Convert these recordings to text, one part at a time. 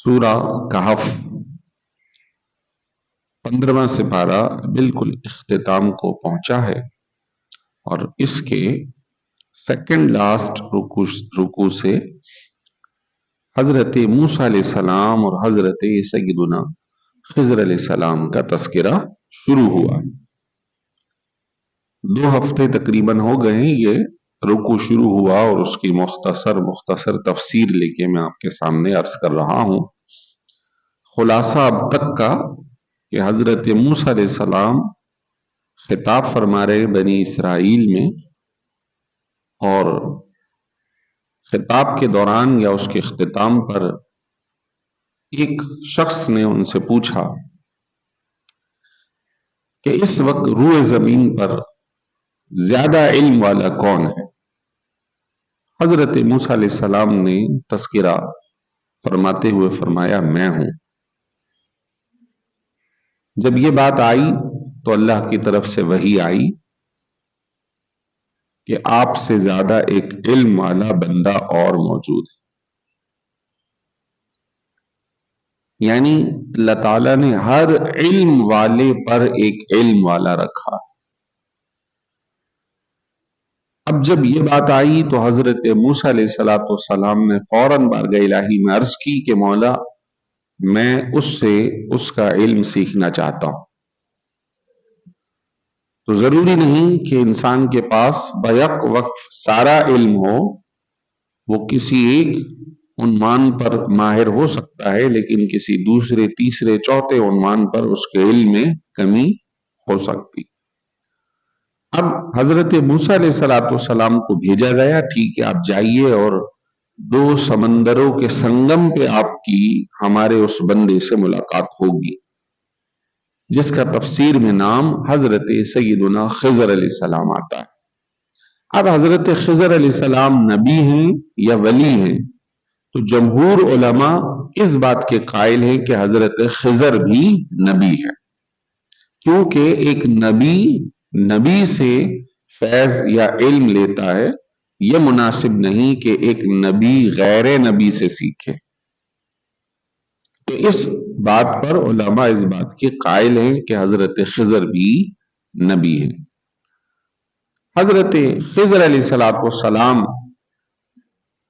سورہ کہف 15واں سپارہ بالکل اختتام کو پہنچا ہے اور اس کے سیکنڈ لاسٹ رکوع سے حضرت موسیٰ علیہ السلام اور حضرت سیدنا خضر علیہ السلام کا تذکرہ شروع ہوا۔ 2 ہفتے تقریباً ہو گئے ہیں یہ رکوع شروع ہوا اور اس کی مختصر تفسیر لے کے میں آپ کے سامنے عرض کر رہا ہوں۔ خلاصہ اب تک کا کہ حضرت موسیٰ علیہ السلام خطاب فرما رہے بنی اسرائیل میں، اور خطاب کے دوران یا اس کے اختتام پر ایک شخص نے ان سے پوچھا کہ اس وقت روئے زمین پر زیادہ علم والا کون ہے؟ حضرت موسیٰ علیہ السلام نے تذکرہ فرماتے ہوئے فرمایا میں ہوں۔ جب یہ بات آئی تو اللہ کی طرف سے وحی آئی کہ آپ سے زیادہ ایک علم والا بندہ اور موجود ہے، یعنی اللہ تعالیٰ نے ہر علم والے پر ایک علم والا رکھا۔ اب جب یہ بات آئی تو حضرت موسیٰ علیہ السلام نے فوراً بارگاہ الہی میں عرض کی کہ مولا میں اس سے اس کا علم سیکھنا چاہتا ہوں۔ تو ضروری نہیں کہ انسان کے پاس بیک وقت سارا علم ہو، وہ کسی ایک عنوان پر ماہر ہو سکتا ہے لیکن کسی دوسرے تیسرے چوتھے عنوان پر اس کے علم میں کمی ہو سکتی۔ اب حضرت موسیٰ علیہ السلام کو بھیجا گیا، ٹھیک ہے آپ جائیے اور 2 سمندروں کے سنگم پہ آپ کی ہمارے اس بندے سے ملاقات ہوگی جس کا تفسیر میں نام حضرت سیدنا خضر علیہ السلام آتا ہے۔ اب حضرت خضر علیہ السلام نبی ہیں یا ولی ہیں؟ تو جمہور علماء اس بات کے قائل ہیں کہ حضرت خضر بھی نبی ہے، کیونکہ ایک نبی سے فیض یا علم لیتا ہے، یہ مناسب نہیں کہ ایک نبی غیر نبی سے سیکھے۔ تو اس بات پر علماء اس بات کے قائل ہیں کہ حضرت خضر بھی نبی ہے۔ حضرت خضر علیہ السلام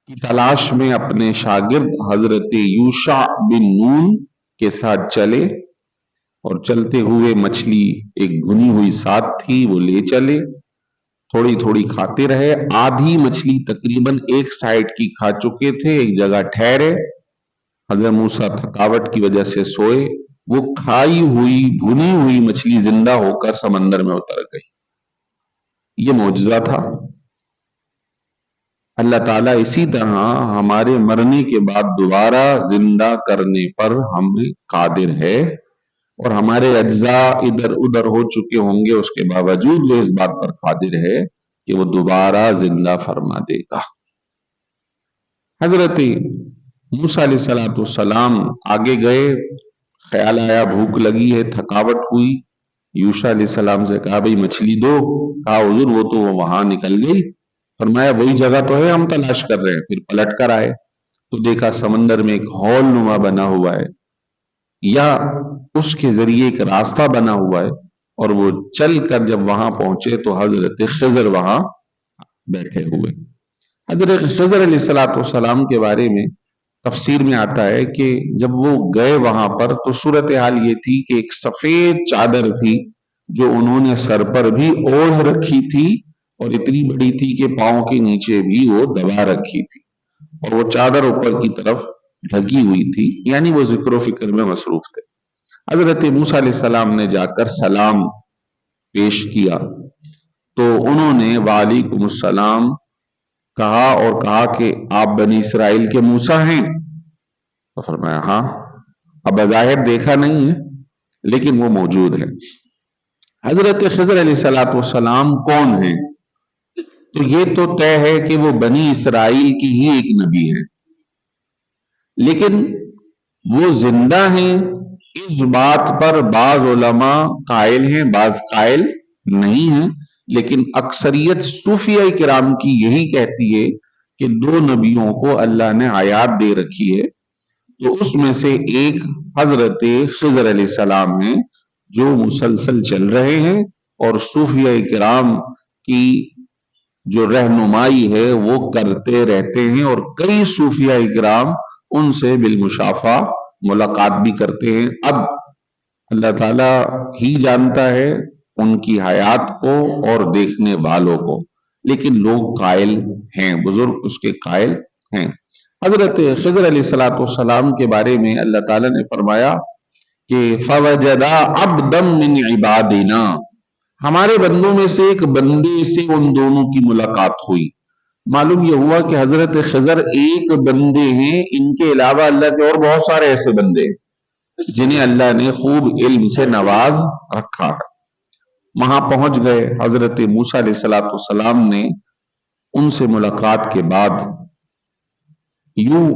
کی تلاش میں اپنے شاگرد حضرت یوشع بن نون کے ساتھ چلے، اور چلتے ہوئے مچھلی ایک بھنی ہوئی ساتھ تھی وہ لے چلے، تھوڑی تھوڑی کھاتے رہے، آدھی مچھلی تقریباً ایک سائیڈ کی کھا چکے تھے، ایک جگہ ٹھہرے، حضرت موسیٰ تھکاوٹ کی وجہ سے سوئے، وہ کھائی ہوئی بھنی ہوئی مچھلی زندہ ہو کر سمندر میں اتر گئی۔ یہ معجزہ تھا۔ اللہ تعالیٰ اسی طرح ہمارے مرنے کے بعد دوبارہ زندہ کرنے پر ہمیں قادر ہے، اور ہمارے اجزاء ادھر ادھر ہو چکے ہوں گے، اس کے باوجود وہ اس بات پر قادر ہے کہ وہ دوبارہ زندہ فرما دے گا۔ حضرت موسیٰ علیہ السلام آگے گئے، خیال آیا بھوک لگی ہے، تھکاوٹ ہوئی، یوشع علیہ السلام سے کہا بھئی مچھلی دو، کہا حضور وہ تو وہاں نکل گئی، فرمایا وہی جگہ تو ہے ہم تلاش کر رہے ہیں۔ پھر پلٹ کر آئے تو دیکھا سمندر میں ایک ہال نما بنا ہوا ہے، یا اس کے ذریعے ایک راستہ بنا ہوا ہے، اور وہ چل کر جب وہاں پہنچے تو حضرت خضر وہاں بیٹھے ہوئے۔ حضرت خضر علیہ السلام کے بارے میں تفسیر میں آتا ہے کہ جب وہ گئے وہاں پر تو صورتحال یہ تھی کہ ایک سفید چادر تھی جو انہوں نے سر پر بھی اوڑھ رکھی تھی، اور اتنی بڑی تھی کہ پاؤں کے نیچے بھی وہ دبا رکھی تھی، اور وہ چادر اوپر کی طرف ڈھکی ہوئی تھی، یعنی وہ ذکر و فکر میں مصروف تھے۔ حضرت موسیٰ علیہ السلام نے جا کر سلام پیش کیا تو انہوں نے وعلیکم السلام کہا، اور کہا کہ آپ بنی اسرائیل کے موسیٰ ہیں؟ تو فرمایا ہاں۔ اب بظاہر دیکھا نہیں ہے لیکن وہ موجود ہے۔ حضرت خضر علیہ السلام کون ہیں؟ تو یہ تو طے ہے کہ وہ بنی اسرائیل کی ہی ایک نبی ہے، لیکن وہ زندہ ہیں اس بات پر بعض علماء قائل ہیں، بعض قائل نہیں ہیں، لیکن اکثریت صوفیہ کرام کی یہی کہتی ہے کہ 2 نبیوں کو اللہ نے حیات دے رکھی ہے، تو اس میں سے ایک حضرت خضر علیہ السلام ہیں جو مسلسل چل رہے ہیں اور صوفیہ کرام کی جو رہنمائی ہے وہ کرتے رہتے ہیں، اور کئی صوفیہ کرام ان سے بالمشافہ ملاقات بھی کرتے ہیں۔ اب اللہ تعالیٰ ہی جانتا ہے ان کی حیات کو اور دیکھنے والوں کو، لیکن لوگ قائل ہیں، بزرگ اس کے قائل ہیں۔ حضرت خضر علیہ السلام کے بارے میں اللہ تعالیٰ نے فرمایا کہ فَوَجَدَا عَبْدًا مِّنْ عِبَادِنَا، ہمارے بندوں میں سے ایک بندے سے ان دونوں کی ملاقات ہوئی۔ معلوم یہ ہوا کہ حضرت خضر ایک بندے ہیں، ان کے علاوہ اللہ کے اور بہت سارے ایسے بندے ہیں جنہیں اللہ نے خوب علم سے نواز رکھا ہے۔ وہاں پہنچ گئے، حضرت موسیٰ علیہ السلام نے ان سے ملاقات کے بعد یوں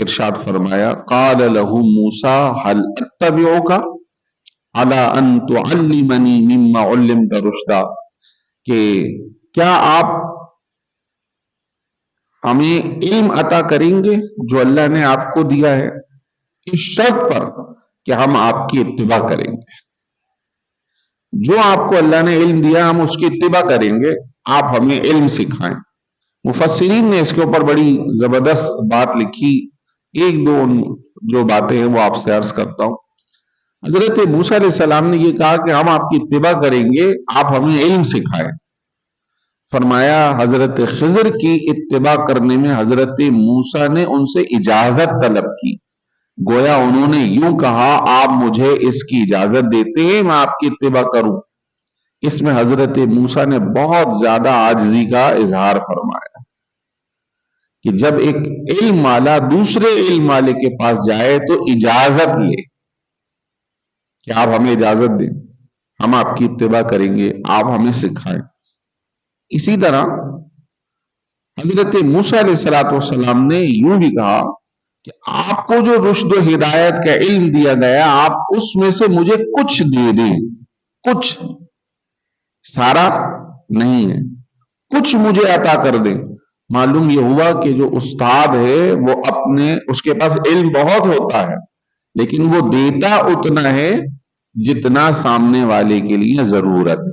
ارشاد فرمایا، قال له موسیٰ هل اتبعک علی ان تعلمنی مما علمت رشدا، کہ کیا آپ ہمیں علم عطا کریں گے جو اللہ نے آپ کو دیا ہے، اس شرط پر کہ ہم آپ کی اتباع کریں گے۔ جو آپ کو اللہ نے علم دیا ہم اس کی اتباع کریں گے، آپ ہمیں علم سکھائیں۔ مفسرین نے اس کے اوپر بڑی زبردست بات لکھی، ایک دو جو باتیں ہیں وہ آپ سے عرض کرتا ہوں۔ حضرت موسیٰ علیہ السلام نے یہ کہا کہ ہم آپ کی اتباع کریں گے، آپ ہمیں علم سکھائیں۔ فرمایا حضرت خضر کی اتباع کرنے میں حضرت موسیٰ نے ان سے اجازت طلب کی، گویا انہوں نے یوں کہا آپ مجھے اس کی اجازت دیتے ہیں میں آپ کی اتباع کروں۔ اس میں حضرت موسیٰ نے بہت زیادہ عاجزی کا اظہار فرمایا کہ جب ایک علم والا دوسرے علم والے کے پاس جائے تو اجازت لے کہ آپ ہمیں اجازت دیں، ہم آپ کی اتباع کریں گے، آپ ہمیں سکھائیں۔ اسی طرح حضرت موسیٰ علیہ السلام نے یوں بھی کہا کہ آپ کو جو رشد و ہدایت کا علم دیا گیا آپ اس میں سے مجھے کچھ دے دیں، کچھ، سارا نہیں ہے، کچھ مجھے عطا کر دیں۔ معلوم یہ ہوا کہ جو استاد ہے وہ اس کے پاس علم بہت ہوتا ہے لیکن وہ دیتا اتنا ہے جتنا سامنے والے کے لیے ضرورت،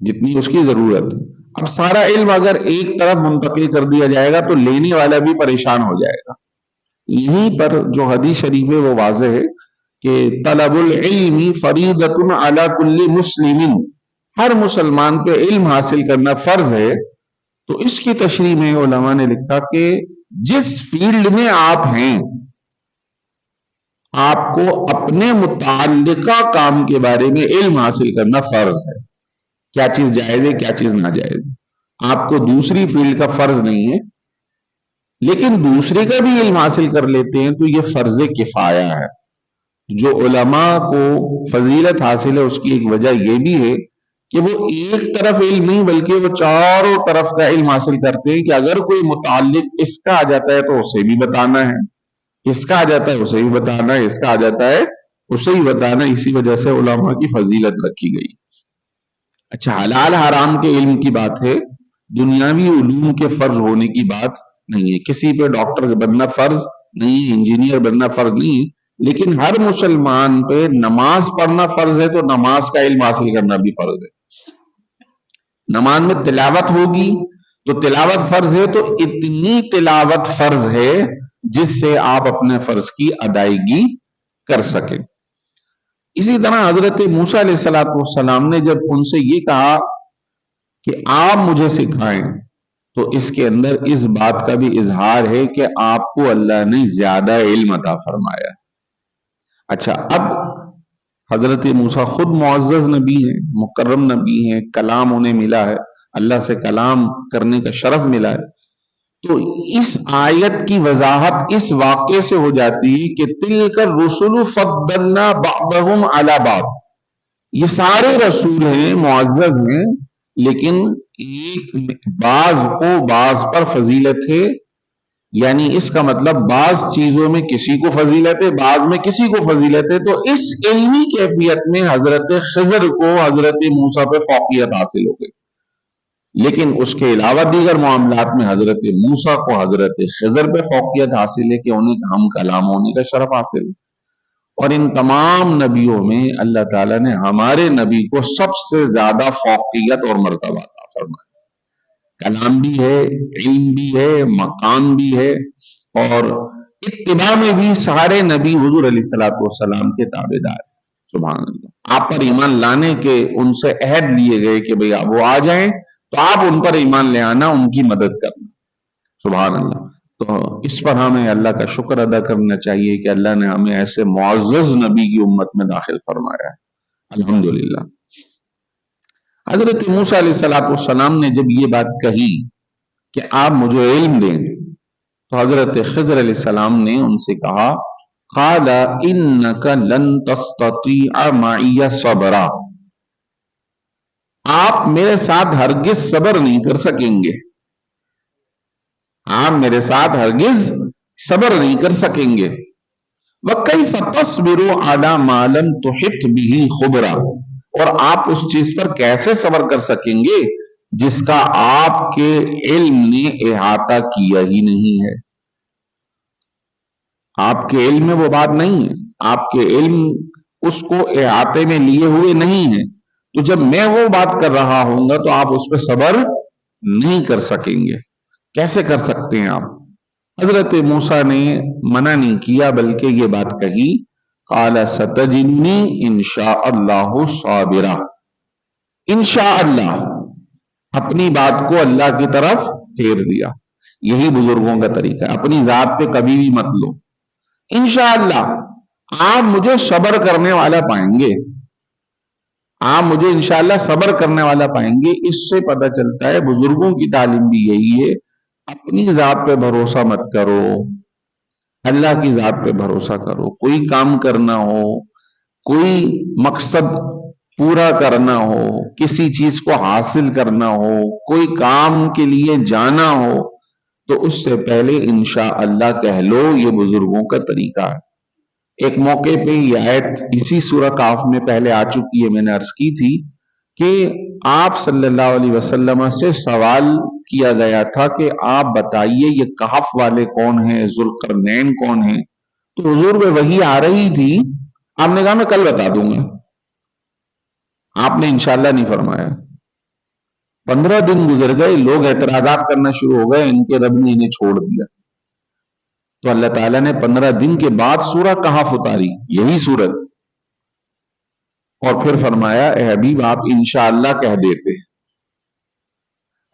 جتنی اس کی ضرورت۔ اب سارا علم اگر ایک طرف منتقل کر دیا جائے گا تو لینے والا بھی پریشان ہو جائے گا۔ یہیں پر جو حدیث شریف ہے وہ واضح ہے کہ طلب العلم فریضۃ علی کل مسلم، ہر مسلمان پہ علم حاصل کرنا فرض ہے۔ تو اس کی تشریح میں علماء نے لکھا کہ جس فیلڈ میں آپ ہیں آپ کو اپنے متعلقہ کام کے بارے میں علم حاصل کرنا فرض ہے، کیا چیز جائز ہے کیا چیز ناجائز ہے۔ آپ کو دوسری فیلڈ کا فرض نہیں ہے، لیکن دوسرے کا بھی علم حاصل کر لیتے ہیں تو یہ فرض کفایہ ہے۔ جو علماء کو فضیلت حاصل ہے اس کی ایک وجہ یہ بھی ہے کہ وہ ایک طرف علم نہیں بلکہ وہ چاروں طرف کا علم حاصل کرتے ہیں کہ اگر کوئی متعلق اس کا آ جاتا ہے تو اسے بھی بتانا ہے، اس کا آ جاتا ہے اسے بھی بتانا ہے، اس کا آ جاتا ہے اسے ہی بتانا ہے۔ اسی وجہ سے علماء کی فضیلت رکھی گئی۔ اچھا، حلال حرام کے علم کی بات ہے، دنیاوی علوم کے فرض ہونے کی بات نہیں ہے۔ کسی پہ ڈاکٹر بننا فرض نہیں ہے، انجینئر بننا فرض نہیں ہے، لیکن ہر مسلمان پہ نماز پڑھنا فرض ہے تو نماز کا علم حاصل کرنا بھی فرض ہے۔ نماز میں تلاوت ہوگی تو تلاوت فرض ہے، تو اتنی تلاوت فرض ہے جس سے آپ اپنے فرض کی ادائیگی کر سکیں۔ اسی طرح حضرت موسیٰ علیہ السلام نے جب ان سے یہ کہا کہ آپ مجھے سکھائیں تو اس کے اندر اس بات کا بھی اظہار ہے کہ آپ کو اللہ نے زیادہ علم عطا فرمایا۔ اچھا، اب حضرت موسیٰ خود معزز نبی ہیں، مکرم نبی ہیں، کلام انہیں ملا ہے، اللہ سے کلام کرنے کا شرف ملا ہے، تو اس آیت کی وضاحت اس واقعے سے ہو جاتی ہے کہ تلک الرسل فضلنا بعضهم علی بعض، یہ سارے رسول ہیں، معزز ہیں، لیکن ایک بعض کو بعض پر فضیلت ہے، یعنی اس کا مطلب بعض چیزوں میں کسی کو فضیلت ہے، بعض میں کسی کو فضیلت ہے۔ تو اس علمی کیفیت میں حضرت خضر کو حضرت موسیٰ پہ فوقیت حاصل ہو گئی۔ لیکن اس کے علاوہ دیگر معاملات میں حضرت موسیٰ کو حضرت خضر پہ فوقیت حاصل ہے کہ انہیں ہم کلام ہونے کا شرف حاصل ہے، اور ان تمام نبیوں میں اللہ تعالیٰ نے ہمارے نبی کو سب سے زیادہ فوقیت اور مرتبہ عطا فرمایا۔ کلام بھی ہے، علم بھی ہے، مقام بھی ہے، اور اتباع میں بھی سارے نبی حضور علیہ الصلوۃ والسلام کے تابع دار ہیں۔ سبحان اللہ، آپ پر ایمان لانے کے ان سے عہد لیے گئے کہ بھئی وہ آ جائیں تو آپ ان پر ایمان لے آنا، ان کی مدد کرنا۔ سبحان اللہ۔ تو اس پر ہمیں اللہ کا شکر ادا کرنا چاہیے کہ اللہ نے ہمیں ایسے معزز نبی کی امت میں داخل فرمایا ہے، الحمدللہ۔ حضرت موسیٰ علیہ الصلوۃ والسلام نے جب یہ بات کہی کہ آپ مجھے علم دیں، تو حضرت خضر علیہ السلام نے ان سے کہا، قال انک لن تستطیع معی صبرا، آپ میرے ساتھ ہرگز صبر نہیں کر سکیں گے، آپ میرے ساتھ ہرگز صبر نہیں کر سکیں گے۔ وَكَيْفَ تَصْبِرُ عَلَى مَا لَمْ تُحِطْ بِهِ خُبْرًا، اور آپ اس چیز پر کیسے صبر کر سکیں گے جس کا آپ کے علم نے احاطہ کیا ہی نہیں ہے۔ آپ کے علم میں وہ بات نہیں ہے، آپ کے علم اس کو احاطے میں لیے ہوئے نہیں ہے، تو جب میں وہ بات کر رہا ہوں گا تو آپ اس پہ صبر نہیں کر سکیں گے۔ کیسے کر سکتے ہیں آپ؟ حضرت موسیٰ نے منع نہیں کیا بلکہ یہ بات کہی، قال ستجدنی انشاء اللہ صابرا، انشاء اللہ، اپنی بات کو اللہ کی طرف پھیر دیا۔ یہی بزرگوں کا طریقہ ہے، اپنی ذات پہ کبھی بھی مت لو۔ انشاءاللہ آپ مجھے صبر کرنے والا پائیں گے، آپ مجھے انشاءاللہ صبر کرنے والا پائیں گے۔ اس سے پتہ چلتا ہے بزرگوں کی تعلیم بھی یہی ہے، اپنی ذات پہ بھروسہ مت کرو، اللہ کی ذات پہ بھروسہ کرو۔ کوئی کام کرنا ہو، کوئی مقصد پورا کرنا ہو، کسی چیز کو حاصل کرنا ہو، کوئی کام کے لیے جانا ہو، تو اس سے پہلے انشاءاللہ کہہ لو۔ یہ بزرگوں کا طریقہ ہے۔ ایک موقع پہ یہ آیت اسی سورہ کہف میں پہلے آ چکی ہے، میں نے عرض کی تھی کہ آپ صلی اللہ علیہ وسلم سے سوال کیا گیا تھا کہ آپ بتائیے یہ کہف والے کون ہیں، ذوالقرنین کون ہیں؟ تو حضور پہ وحی آ رہی تھی، آپ نے کہا میں کل بتا دوں گا، آپ نے انشاءاللہ نہیں فرمایا۔ 15 دن گزر گئے، لوگ اعتراضات کرنا شروع ہو گئے، ان کے رب نے انہیں چھوڑ دیا۔ تو اللہ تعالیٰ نے 15 دن کے بعد سورہ کہف اتاری، یہی سورت، اور پھر فرمایا اے حبیب آپ انشاءاللہ کہہ دیتے۔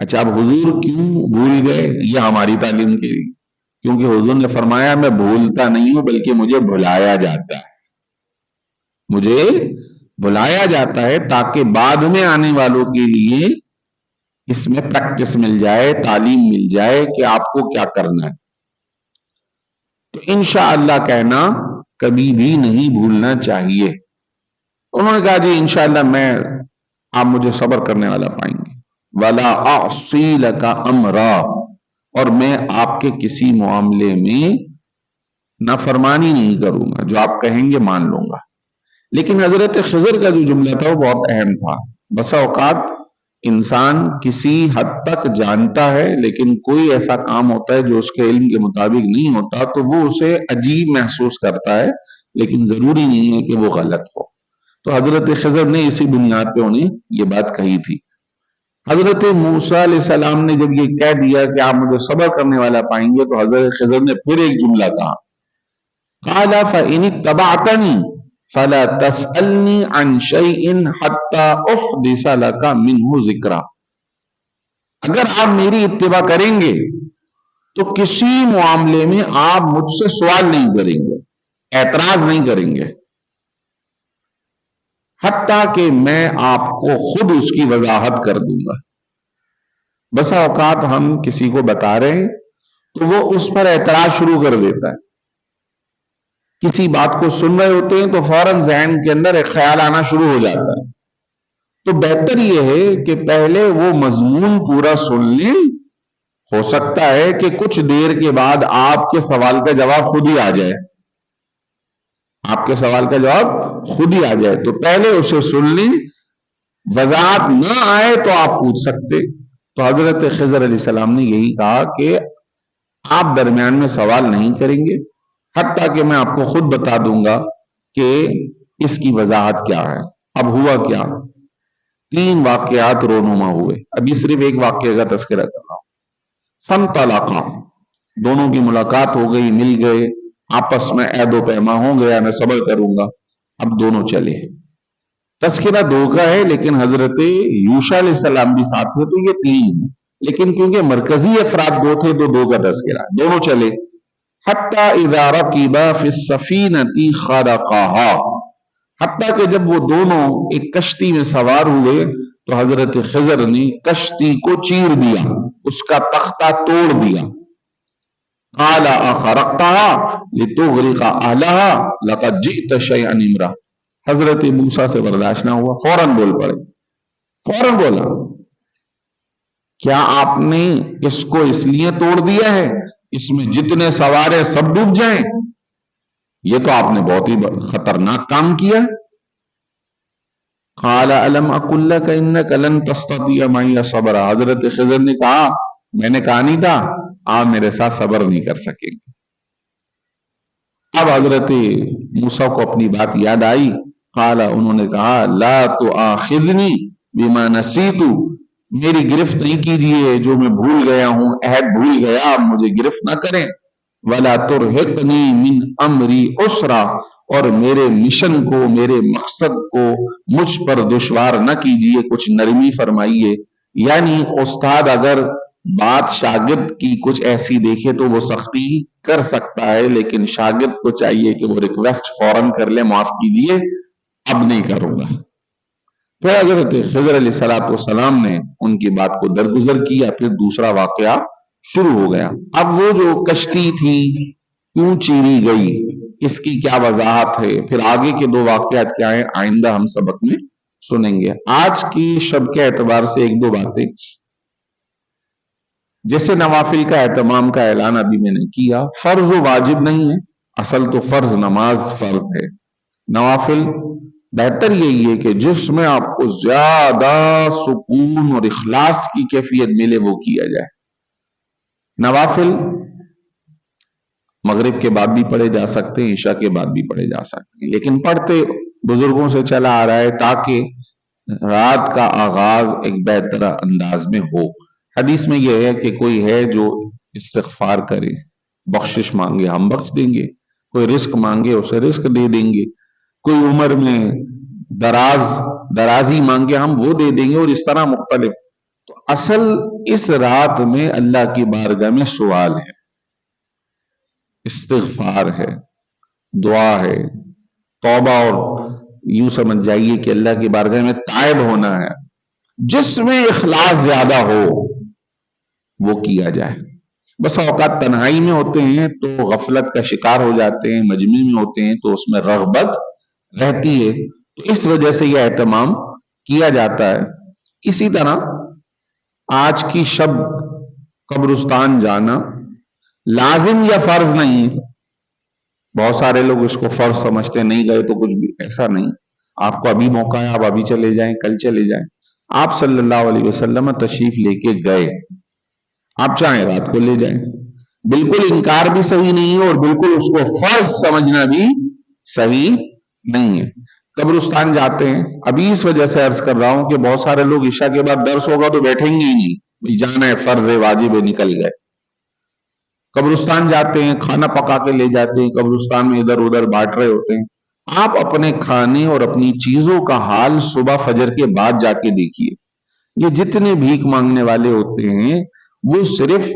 اچھا اب حضور کیوں بھول گئے؟ یہ ہماری تعلیم کے لیے، کیونکہ حضور نے فرمایا میں بھولتا نہیں ہوں بلکہ مجھے بھلایا جاتا ہے، مجھے بھلایا جاتا ہے تاکہ بعد میں آنے والوں کے لیے اس میں پریکٹس مل جائے، تعلیم مل جائے کہ آپ کو کیا کرنا ہے۔ تو انشاءاللہ کہنا کبھی بھی نہیں بھولنا چاہیے۔ انہوں نے کہا جی انشاءاللہ آپ مجھے صبر کرنے والا پائیں گے۔ وَلَا أَعْصِي لَكَ أَمْرًا، اور میں آپ کے کسی معاملے میں نافرمانی نہیں کروں گا، جو آپ کہیں گے مان لوں گا۔ لیکن حضرت خضر کا جو جملہ تھا وہ بہت اہم تھا۔ بسا اوقات انسان کسی حد تک جانتا ہے لیکن کوئی ایسا کام ہوتا ہے جو اس کے علم کے مطابق نہیں ہوتا تو وہ اسے عجیب محسوس کرتا ہے، لیکن ضروری نہیں ہے کہ وہ غلط ہو۔ تو حضرت خضر نے اسی بنیاد پہ انہیں یہ بات کہی تھی۔ حضرت موسیٰ علیہ السلام نے جب یہ کہہ دیا کہ آپ مجھے صبر کرنے والا پائیں گے تو حضرت خضر نے پھر ایک جملہ کہا، قال فَإِنِ اتَّبَعْتَنِي فَلَا تَسْأَلْنِي عَنْ شَيْءٍ حَتَّى أُحْدِثَ لَكَ مِنْهُ ذِكْرًا، اگر آپ میری اتباع کریں گے تو کسی معاملے میں آپ مجھ سے سوال نہیں کریں گے، اعتراض نہیں کریں گے، حتیٰ کہ میں آپ کو خود اس کی وضاحت کر دوں گا۔ بسا اوقات ہم کسی کو بتا رہے ہیں تو وہ اس پر اعتراض شروع کر دیتا ہے، کسی بات کو سن رہے ہوتے ہیں تو فوراً ذہن کے اندر ایک خیال آنا شروع ہو جاتا ہے۔ تو بہتر یہ ہے کہ پہلے وہ مضمون پورا سن لیں، ہو سکتا ہے کہ کچھ دیر کے بعد آپ کے سوال کا جواب خود ہی آ جائے، آپ کے سوال کا جواب خود ہی آ جائے، تو پہلے اسے سن لیں، وضاحت نہ آئے تو آپ پوچھ سکتے، تو حضرت خضر علیہ السلام نے یہی کہا کہ آپ درمیان میں سوال نہیں کریں گے حتیٰ کہ میں آپ کو خود بتا دوں گا کہ اس کی وضاحت کیا ہے۔ اب ہوا کیا؟ 3 واقعات رونما ہوئے۔ اب یہ صرف ایک واقعے کا تذکرہ کر رہا ہوں۔ فانطلقا، دونوں کی ملاقات ہو گئی، مل گئے، آپس میں عہد و پیما ہو گیا، میں صبر کروں گا۔ اب دونوں چلے۔ تذکرہ 2 کا ہے لیکن حضرت یوشع علیہ السلام بھی ساتھ میں، تو یہ 3 ہیں، لیکن کیونکہ مرکزی افراد 2 تھے تو 2 کا تذکرہ، دونوں چلے۔ حتی اذا رکبا فی السفینۃ خرقها، حتیٰ کہ جب وہ دونوں ایک کشتی میں سوار ہوئے تو حضرت خضر نے کشتی کو چیر دیا، اس کا تختہ توڑ دیا۔ قال اخرقتها لتغرق اهلها لقد جئت شيئا امرا، حضرت موسیٰ سے برداشت نہ ہوا، فوراً بول پڑے، فوراً بولا کیا آپ نے اس کو اس لیے توڑ دیا ہے اس میں جتنے سوار ہیں سب ڈوب جائیں؟ یہ تو آپ نے بہت ہی خطرناک کام کیا۔ قال الم اقل لك انك لن تستطيع معي صبرا، حضرت خضر نے کہا میں نے کہا نہیں تھا آپ میرے ساتھ صبر نہیں کر سکیں گے۔ اب حضرت موسیٰ کو اپنی بات یاد آئی۔ قال، انہوں نے کہا لا تؤاخذنی بما نسیت، میری گرفت نہیں کیجیے جو میں بھول گیا ہوں، عہد بھول گیا، آپ مجھے گرفت نہ کریں۔ ولا ترہقنی من امری عسرا، اور میرے مشن کو، میرے مقصد کو مجھ پر دشوار نہ کیجیے، کچھ نرمی فرمائیے۔ یعنی استاد اگر بات شاگرد کی کچھ ایسی دیکھے تو وہ سختی کر سکتا ہے، لیکن شاگرد کو چاہیے کہ وہ ریکویسٹ فوراً کر لے، معاف کیجیے اب نہیں کروں گا۔ پھر حضرت خضر علیہ السلام نے ان کی بات کو درگزر کیا، پھر دوسرا واقعہ شروع ہو گیا۔ اب وہ جو کشتی تھی کیوں چیری گئی، اس کی کیا وضاحت ہے، پھر آگے کے 2 واقعات کیا ہیں، آئندہ ہم سبق میں سنیں گے۔ آج کی شب کے اعتبار سے 1-2 باتیں، جیسے نوافل کا اہتمام کا اعلان ابھی میں نے کیا، فرض و واجب نہیں ہے، اصل تو فرض نماز فرض ہے، نوافل بہتر یہی ہے کہ جس میں آپ کو زیادہ سکون اور اخلاص کی کیفیت ملے وہ کیا جائے۔ نوافل مغرب کے بعد بھی پڑھے جا سکتے ہیں، عشاء کے بعد بھی پڑھے جا سکتے ہیں، لیکن پڑھتے بزرگوں سے چلا آ رہا ہے تاکہ رات کا آغاز ایک بہتر انداز میں ہو۔ حدیث میں یہ ہے کہ کوئی ہے جو استغفار کرے، بخشش مانگے ہم بخش دیں گے، کوئی رزق مانگے اسے رزق دے دیں گے، کوئی عمر میں درازی مانگے ہم وہ دے دیں گے، اور اس طرح مختلف۔ تو اصل اس رات میں اللہ کی بارگاہ میں سوال ہے، استغفار ہے، دعا ہے، توبہ، اور یوں سمجھ جائیے کہ اللہ کی بارگاہ میں تائب ہونا ہے۔ جس میں اخلاص زیادہ ہو وہ کیا جائے۔ بس اوقات تنہائی میں ہوتے ہیں تو غفلت کا شکار ہو جاتے ہیں، مجمع میں ہوتے ہیں تو اس میں رغبت رہتی ہے، تو اس وجہ سے یہ اہتمام کیا جاتا ہے۔ اسی طرح آج کی شب قبرستان جانا لازم یا فرض نہیں ہے، بہت سارے لوگ اس کو فرض سمجھتے، نہیں گئے تو کچھ بھی، ایسا نہیں۔ آپ کو ابھی موقع ہے، آپ ابھی چلے جائیں، کل چلے جائیں۔ آپ صلی اللہ علیہ وسلم تشریف لے کے گئے، آپ چاہیں رات کو لے جائیں، بالکل انکار بھی صحیح نہیں ہے اور بالکل اس کو فرض سمجھنا بھی صحیح نہیں ہے۔ قبرستان جاتے ہیں، ابھی اس وجہ سے عرض کر رہا ہوں کہ بہت سارے لوگ عشاء کے بعد درس ہوگا تو بیٹھیں گے ہی نہیں، بھئی جانا ہے، فرض ہے، واجب ہے، نکل گئے۔ قبرستان جاتے ہیں، کھانا پکا کے لے جاتے ہیں، قبرستان میں ادھر ادھر بانٹ رہے ہوتے ہیں۔ آپ اپنے کھانے اور اپنی چیزوں کا حال صبح فجر کے بعد جا کے دیکھیے۔ یہ جتنے بھیک مانگنے والے ہوتے ہیں وہ صرف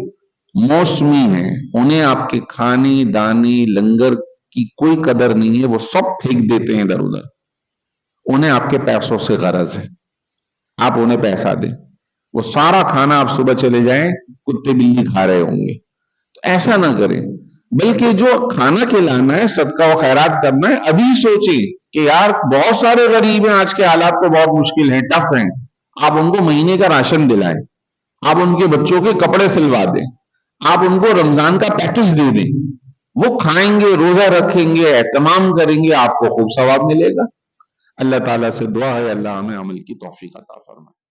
موسمی ہیں، انہیں آپ کے کھانے دانے لنگر کی کوئی قدر نہیں ہے، وہ سب پھینک دیتے ہیں ادھر ادھر، انہیں آپ کے پیسوں سے غرض ہے، آپ انہیں پیسہ دیں، وہ سارا کھانا آپ صبح چلے جائیں کتے بلی کھا رہے ہوں گے۔ تو ایسا نہ کریں، بلکہ جو کھانا کھلانا ہے، صدقہ و خیرات کرنا ہے، ابھی سوچیں کہ یار بہت سارے غریب ہیں، آج کے حالات تو بہت مشکل ہیں، ٹف ہیں، آپ ان کو مہینے کا راشن دلائیں، آپ ان کے بچوں کے کپڑے سلوا دیں، آپ ان کو رمضان کا پیکج دے دیں، وہ کھائیں گے، روزہ رکھیں گے، اہتمام کریں گے، آپ کو خوب ثواب ملے گا۔ اللہ تعالیٰ سے دعا ہے اللہ ہمیں عمل کی توفیق عطا فرمائے۔